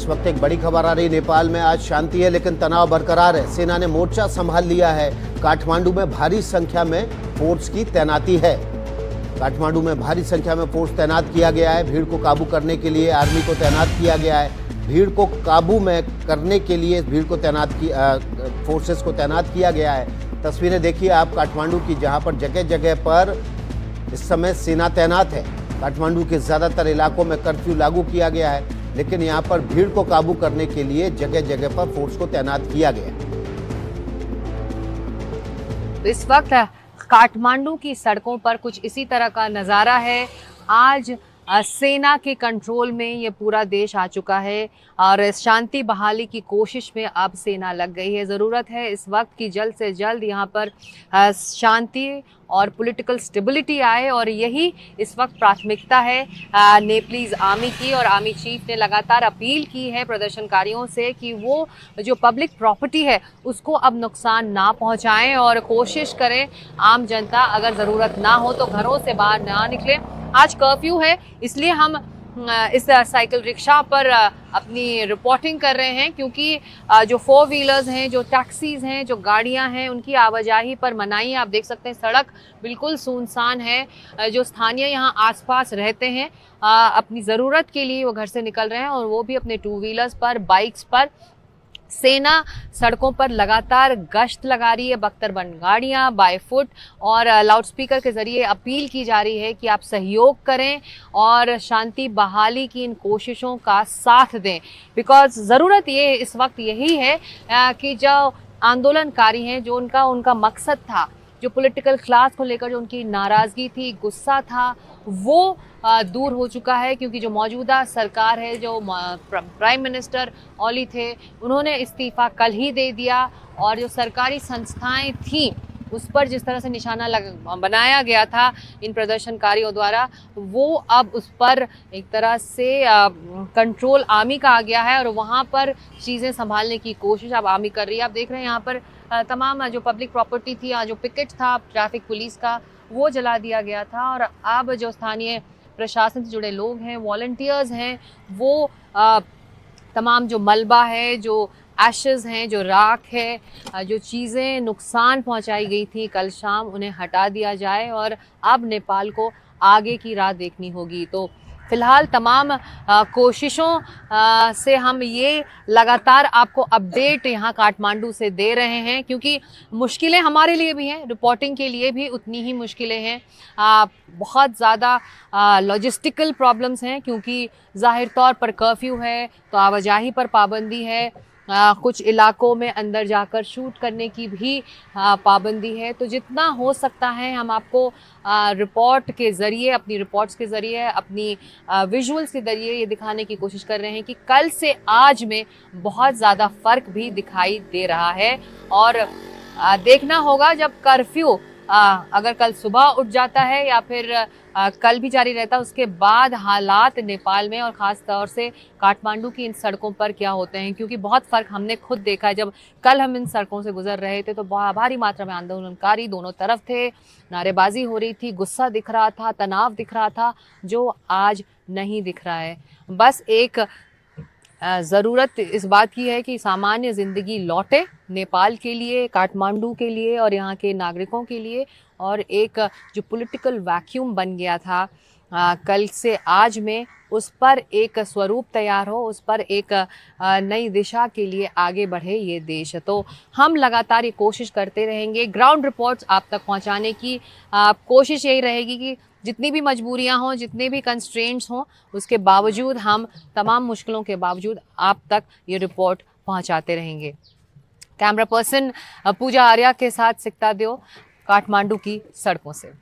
इस वक्त एक बड़ी खबर आ रही, नेपाल में आज शांति है लेकिन तनाव बरकरार है। सेना ने मोर्चा संभाल लिया है। काठमांडू में भारी संख्या में फोर्स की तैनाती है। काठमांडू में भारी संख्या में फोर्स तैनात किया गया है। भीड़ को काबू करने के लिए आर्मी को तैनात किया गया है। भीड़ को काबू में करने के लिए भीड़ को फोर्सेस को तैनात किया गया है। तस्वीरें देखिए आप काठमांडू की, जहां पर जगह जगह पर इस समय सेना तैनात है। काठमांडू के ज्यादातर इलाकों में कर्फ्यू लागू किया गया है, लेकिन यहां पर भीड़ को काबू करने के लिए जगह जगह पर फोर्स को तैनात किया गया है। इस वक्त काठमांडू की सड़कों पर कुछ इसी तरह का नज़ारा है। आज सेना के कंट्रोल में ये पूरा देश आ चुका है और शांति बहाली की कोशिश में अब सेना लग गई है। ज़रूरत है इस वक्त की जल्द से जल्द यहाँ पर शांति और पॉलिटिकल स्टेबिलिटी आए, और यही इस वक्त प्राथमिकता है नेपालीज आर्मी की। और आर्मी चीफ ने लगातार अपील की है प्रदर्शनकारियों से कि वो जो पब्लिक प्रॉपर्टी है उसको अब नुकसान ना पहुंचाएं और कोशिश करें आम जनता अगर ज़रूरत ना हो तो घरों से बाहर ना निकले। आज कर्फ्यू है, इसलिए हम इस साइकिल रिक्शा पर अपनी रिपोर्टिंग कर रहे हैं, क्योंकि जो 4 व्हीलर्स हैं, जो टैक्सीज़ हैं, जो गाड़ियां हैं, उनकी आवाजाही पर मनाही है। आप देख सकते हैं सड़क बिल्कुल सुनसान है। जो स्थानीय यहां आसपास रहते हैं अपनी ज़रूरत के लिए वो घर से निकल रहे हैं, और वो भी अपने 2 व्हीलर्स पर, बाइक्स पर। सेना सड़कों पर लगातार गश्त लगा रही है, बख्तरबंद गाड़ियां, बाय फुट, और लाउडस्पीकर के जरिए अपील की जा रही है कि आप सहयोग करें और शांति बहाली की इन कोशिशों का साथ दें। बिकॉज ज़रूरत ये इस वक्त यही है कि जो आंदोलनकारी हैं, जो उनका मकसद था, जो पॉलिटिकल क्लास को लेकर जो उनकी नाराज़गी थी, गुस्सा था, वो दूर हो चुका है। क्योंकि जो मौजूदा सरकार है, जो प्राइम मिनिस्टर ओली थे, उन्होंने इस्तीफ़ा कल ही दे दिया, और जो सरकारी संस्थाएं थीं उस पर जिस तरह से निशाना बनाया गया था इन प्रदर्शनकारियों द्वारा, वो अब उस पर एक तरह से कंट्रोल आर्मी का आ गया है, और वहाँ पर चीज़ें संभालने की कोशिश अब आर्मी कर रही है। आप देख रहे हैं यहाँ पर तमाम जो पब्लिक प्रॉपर्टी थी, जो पिकेट था ट्रैफिक पुलिस का, वो जला दिया गया था। और अब जो स्थानीय प्रशासन से जुड़े लोग हैं, वॉलंटियर्स हैं, वो तमाम जो मलबा है, जो एशेज़ हैं, जो राख है, जो चीज़ें नुकसान पहुंचाई गई थी कल शाम, उन्हें हटा दिया जाए, और अब नेपाल को आगे की राह देखनी होगी। तो फ़िलहाल तमाम कोशिशों से हम ये लगातार आपको अपडेट यहाँ काठमांडू से दे रहे हैं, क्योंकि मुश्किलें हमारे लिए भी हैं, रिपोर्टिंग के लिए भी उतनी ही मुश्किलें हैं। बहुत ज़्यादा लॉजिस्टिकल प्रॉब्लम्स हैं, क्योंकि ज़ाहिर तौर पर कर्फ्यू है तो आवाजाही पर पाबंदी है। कुछ इलाकों में अंदर जाकर शूट करने की भी पाबंदी है। तो जितना हो सकता है हम आपको रिपोर्ट के ज़रिए, अपनी रिपोर्ट्स के ज़रिए, अपनी विजुअल्स के ज़रिए ये दिखाने की कोशिश कर रहे हैं कि कल से आज में बहुत ज़्यादा फ़र्क भी दिखाई दे रहा है। और देखना होगा जब कर्फ्यू अगर कल सुबह उठ जाता है या फिर कल भी जारी रहता है, उसके बाद हालात नेपाल में और ख़ास तौर से काठमांडू की इन सड़कों पर क्या होते हैं। क्योंकि बहुत फ़र्क हमने खुद देखा है। जब कल हम इन सड़कों से गुजर रहे थे तो भारी मात्रा में आंदोलनकारी दोनों तरफ थे, नारेबाजी हो रही थी, गुस्सा दिख रहा था, तनाव दिख रहा था, जो आज नहीं दिख रहा है। बस एक ज़रूरत इस बात की है कि सामान्य ज़िंदगी लौटे नेपाल के लिए, काठमांडू के लिए और यहाँ के नागरिकों के लिए, और एक जो पॉलिटिकल वैक्यूम बन गया था कल से आज में, उस पर एक स्वरूप तैयार हो, उस पर एक नई दिशा के लिए आगे बढ़े ये देश। तो हम लगातार ये कोशिश करते रहेंगे, ग्राउंड रिपोर्ट्स आप तक पहुंचाने की कोशिश यही रहेगी कि जितनी भी मजबूरियां हों, जितने भी कंस्ट्रेंट्स हों, उसके बावजूद हम तमाम मुश्किलों के बावजूद आप तक ये रिपोर्ट पहुंचाते रहेंगे। कैमरा पर्सन पूजा आर्या के साथ सिकता देव, काठमांडू की सड़कों से।